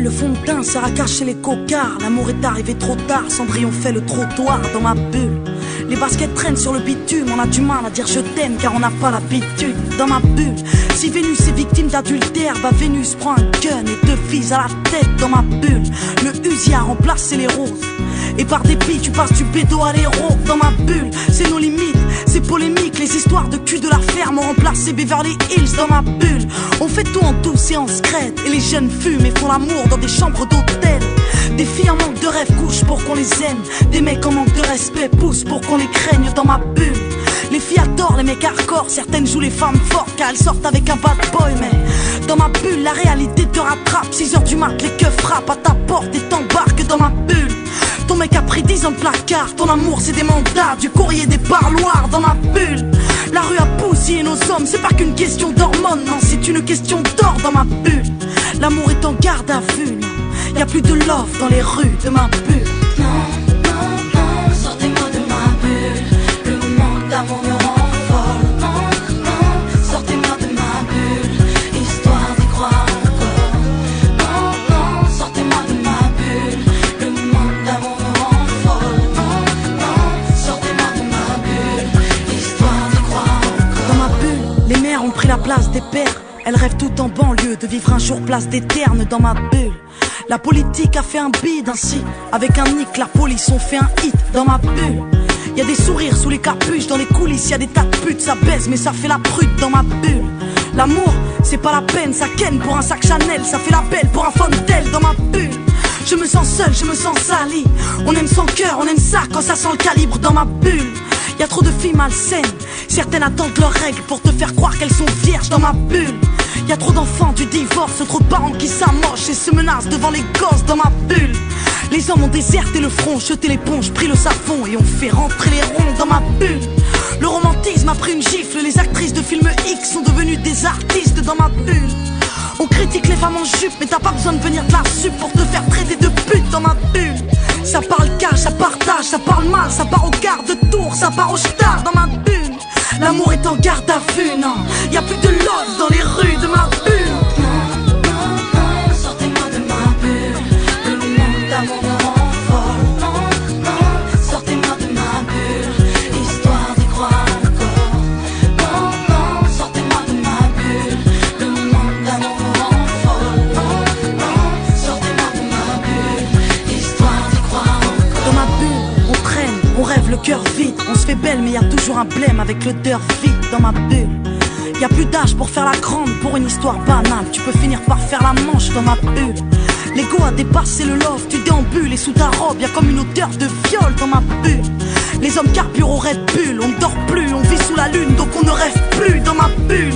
le fond de teint sert à cacher les cocards. L'amour est arrivé trop tard, Cendrillon fait le trottoir dans ma bulle. Les baskets traînent sur le bitume, on a du mal à dire je t'aime car on n'a pas l'habitude. Dans ma bulle, si Vénus est victime d'adultère, bah Vénus prend un gun et 2 filles à la tête. Dans ma bulle, le Uzi a remplacé les roses, et par dépit tu passes du bédo à l'héros. Dans ma bulle, c'est nos limites, c'est polémique. Les histoires de cul de la ferme ont remplacé Beverly Hills. Dans ma bulle, on fait tout en douce et en secrète, et les jeunes fument et font l'amour dans des chambres d'hôtel. Des filles en manque de rêve couchent pour qu'on les aime, des mecs en manque de respect poussent pour qu'on les craigne. Dans ma bulle, les filles adorent les mecs hardcore, certaines jouent les femmes fortes car elles sortent avec un bad boy. Mais dans ma bulle, la réalité te rattrape. 6h du mat, les keufs frappent à ta porte et t'embarquent dans ma bulle. Ton mec a pris 10 ans de placard, ton amour c'est des mandats, du courrier, des parloirs. Dans ma bulle, la rue a bousillé nos hommes, c'est pas qu'une question d'hormones, non c'est une question d'or. Dans ma bulle, l'amour est en garde à vue, non. Y'a plus de love dans les rues de ma bulle. Non, non, non, sortez-moi de ma bulle. Le moment d'amour me rend folle. Non, non, sortez-moi de ma bulle, histoire d'y croire encore. Non, non, sortez-moi de ma bulle. Le moment d'amour me rend folle. Non, non, sortez-moi de ma bulle, histoire d'y croire encore. Dans ma bulle, les mères ont pris la place des pères. Elles rêvent tout en banlieue de vivre un jour place des ternes. Dans ma bulle, la politique a fait un bide ainsi. Avec un nick, la police ont fait un hit. Dans ma bulle, y'a des sourires sous les capuches. Dans les coulisses, y'a des tas de putes. Ça baise mais ça fait la prude. Dans ma bulle, l'amour, c'est pas la peine. Ça ken pour un sac Chanel, ça fait la belle pour un Fontel. Dans ma bulle, je me sens seul, je me sens sali. On aime son cœur, on aime ça quand ça sent le calibre. Dans ma bulle, y'a trop de filles malsaines. Certaines attendent leurs règles pour te faire croire qu'elles sont vierges. Dans ma bulle, y'a trop d'enfants du divorce, trop de parents qui s'amochent et se menacent devant les gosses. Dans ma bulle, les hommes ont déserté le front, jeté l'éponge, pris le savon et ont fait rentrer les ronds. Dans ma bulle, le romantisme a pris une gifle. Les actrices de films X sont devenues des artistes. Dans ma bulle, on critique les femmes en jupe, mais t'as pas besoin de venir de la sup pour te faire traiter de pute. Dans ma bulle, ça parle cash, ça partage, ça parle mal, ça part au quart de tour, ça part au star. Dans ma bulle, l'amour est en garde à vue, non. Y'a plus de love dans les rues de ma bulle. Non, non, non, sortez-moi de ma bulle. Le moment d'amour me rend folle. Non, non, sortez-moi de ma bulle, histoire d'y croire encore. Non, non, sortez-moi de ma bulle. Le moment d'amour me rend folle. Non, non, sortez-moi de ma bulle, histoire d'y croire encore. Dans ma bulle, on traîne, on rêve le cœur vide. On se fait belle mais y'a toujours un blême avec l'odeur vide. Dans ma bulle, y'a plus d'âge pour faire la grande, pour une histoire banale tu peux finir par faire la manche. Dans ma bulle, l'ego a dépassé le love. Tu déambules et sous ta robe y'a comme une odeur de viol. Dans ma bulle, les hommes carburent au Red Bull. On ne dort plus, on vit sous la lune donc on ne rêve plus. Dans ma bulle,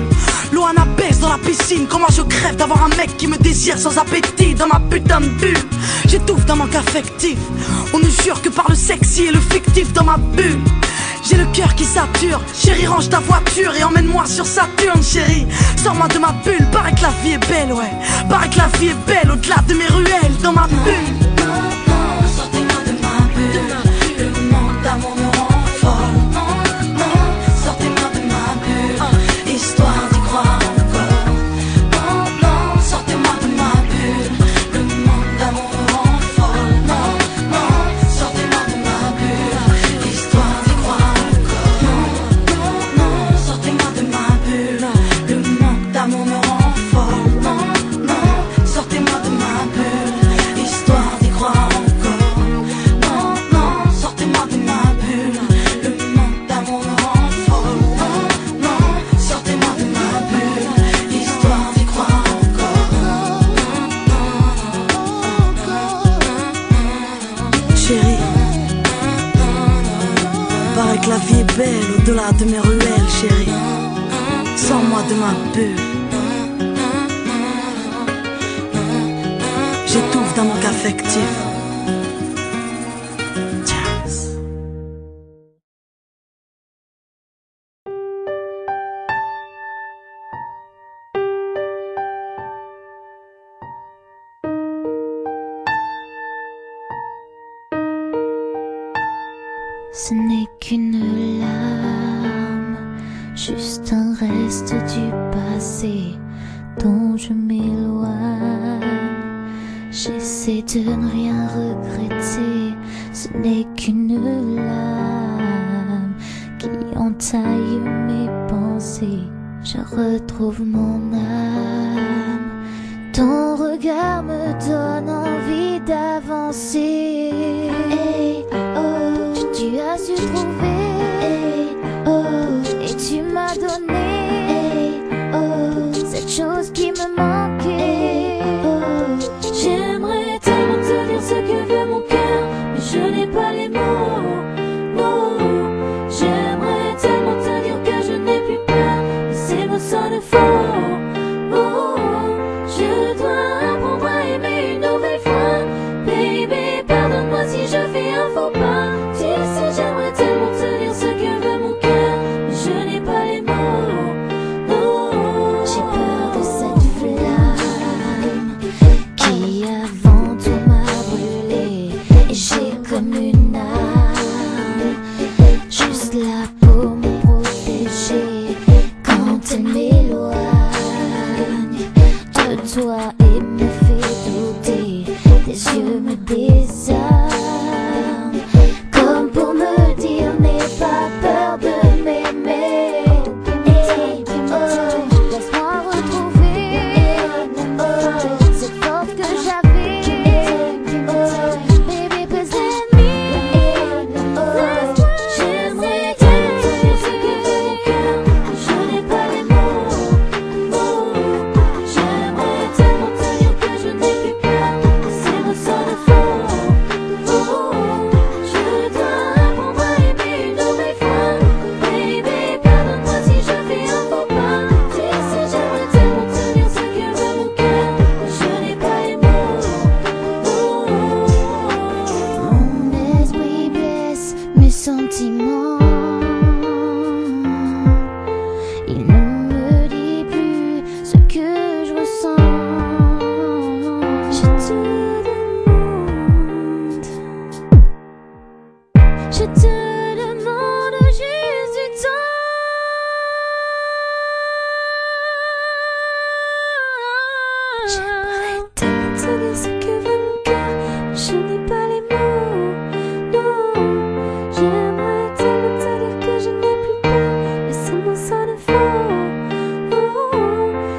Loana baisse dans la piscine. Comment je crève d'avoir un mec qui me désire sans appétit. Dans ma putain de bulle, j'étouffe d'un manque affectif. On ne jure que par le sexy et le fictif. Dans ma bulle, j'ai le cœur qui sature. Chérie, range ta voiture et emmène-moi sur Saturne. Chérie, sors-moi de ma bulle. Paraît que la vie est belle, ouais. Paraît que la vie est belle au-delà de mes ruelles. Dans ma bulle, Non, non, sortez-moi de ma bulle. Le moment d'amour me rend folle. Non, non, sortez-moi de ma bulle, histoire d'y croire encore. Non, non, sortez-moi de ma bulle. Le moment d'amour me rend folle. Non, non, sortez-moi de ma bulle, histoire d'y croire encore. Non, non, non, sortez-moi de ma bulle. Le manque d'amour me rend folle. Non, non, sortez-moi de ma bulle, histoire d'y croire encore. Non, non, sortez-moi de ma bulle. Le manque d'amour me rend folle. Non, non, sortez-moi de ma bulle, histoire d'y croire encore. chérie, paraît que la vie est belle au-delà de mes ruelles. Chérie, sors-moi de ma bulle. J'étouffe d'un manque affectif. Jazz. Ce n'est qu'une larme, juste un reste du passé dont je m'éloigne. J'essaie de ne rien regretter, ce n'est qu'une lame qui entaille mes pensées. Je retrouve mon âme, ton regard me donne envie d'avancer. Hey, oh, tu as su trouver, hey, oh, et tu m'as donné, hey, oh, cette chose qui me manquait. Oh, j'aimerais tellement te dire ce que veut mon cœur, mais je n'ai pas les mots. Non, j'aimerais tellement te dire que je n'ai plus peur, mais ces mots sonnent faux. Oh, je dois apprendre à aimer une nouvelle fois. Baby, pardonne-moi si je fais un faux pas. Tu sais, j'aimerais tellement te dire ce que veut mon cœur, mais je n'ai pas les mots. Non, j'ai peur de cette flamme qui avant tout m'a brûlé. Et j'ai comme une âme juste là pour me protéger quand elle m'éloigne de toi et me fait douter. Tes yeux me désarment, comme pour me dire n'aie pas peur de m'aimer. Hey, oh, laisse-moi retrouver cette force que j'avais. Oh, baby, please let me. J'aimerais tellement te dire ce que veut mon cœur, mais je n'ai pas les mots. Oh, j'aimerais tellement te dire que je n'ai plus peur, mais ces mots sonnent faux. Oh, je dois apprendre à aimer une nouvelle fois. Baby, pardonne-moi si je fais un faux pas. Tu sais, j'aimerais tellement te dire ce que veut mon cœur, mais je n'ai pas les mots. Mon esprit blesse mes sentiments. Il ne me dit plus ce que je ressens. Je te demande, je te demande juste du temps. J'aimerais tellement te dire ce que veut mon cœur, mais je n'ai pas les mots. Non, j'aimerais tellement te dire que je n'ai plus peur, mais ces mots sonnent faux. Oh,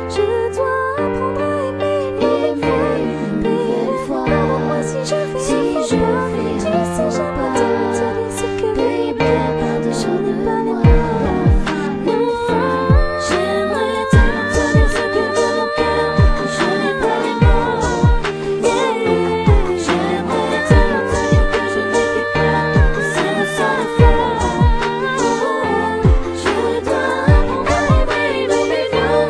je dois apprendre à aimer une nouvelle fois. Pardonne-moi si je fais un faux pas. Tu sais, j'aimerais tellement te dire ce que veut mon cœur, mais je n'ai pas les mots. Non, j'aimerais tellement te dire ce que veut mon cœur, mais je n'ai pas les mots. Yeah, j'aimerais tellement te dire que je n'ai plus peur, mais ces mots sonnent faux. Oh, je dois apprendre à aimer une nouvelle fois.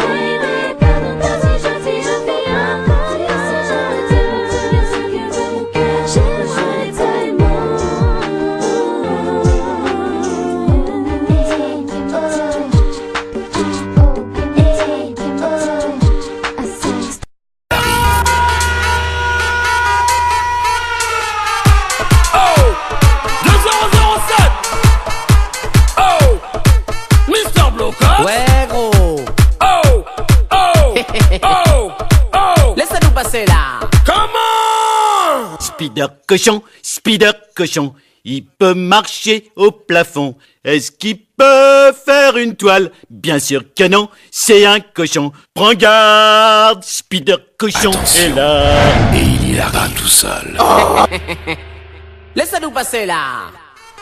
Baby, pardonne-moi si je fais un faux pas. Tu sais, j'aimerais tellement te dire ce que veut mon cœur, je n'ai pas les mots. Oh, 2007. Oh, Mr. Blockout. Ouais gros, Oh, oh, oh, oh. laisse-nous passer là. Comment? Spider cochon, il peut marcher au plafond. Est-ce qu'il peut faire une toile? Bien sûr que non, c'est un cochon. Prends garde, Spider cochon est là. Et il ira tout seul. Laisse-nous passer là.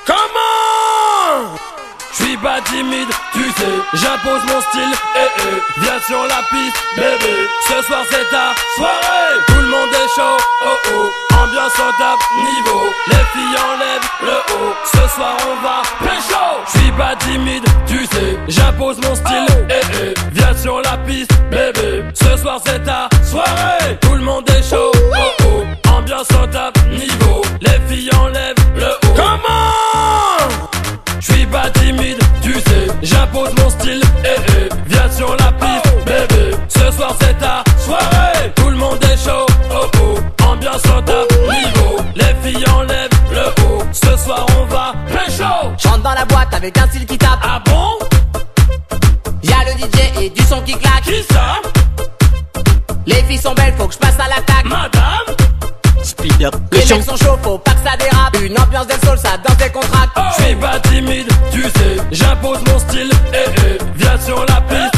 Comment? Je suis pas timide, tu sais, j'impose mon style, viens sur la piste, bébé, ce soir c'est ta soirée, tout le monde est chaud, oh oh, ambiance au top niveau, les filles enlèvent le haut, ce soir on va pécho. Je suis pas timide, tu sais, j'impose mon style, viens sur la piste, bébé, ce soir c'est ta soirée, tout le monde est chaud, oh oh, ambiance au top niveau, les filles enlèvent le haut. Comment? Je suis pas timide, tu sais, j'impose mon style, viens sur la piste, bébé, ce soir c'est ta soirée, tout le monde est chaud, oh oh, ambiance au top niveau, les filles enlèvent le haut, ce soir on va pécho. J'entre dans la boîte avec un style qui tape. Ah bon? Y'a le DJ et du son qui claque. Qui ça? Les filles sont belles, faut que je passe à l'attaque. Madame, Spider Les cochon. mecs sont chauds, faut pas que ça dérape. Une ambiance del sol, ça danse des contracts. je suis pas timide, tu sais. J'impose mon style, viens sur la piste,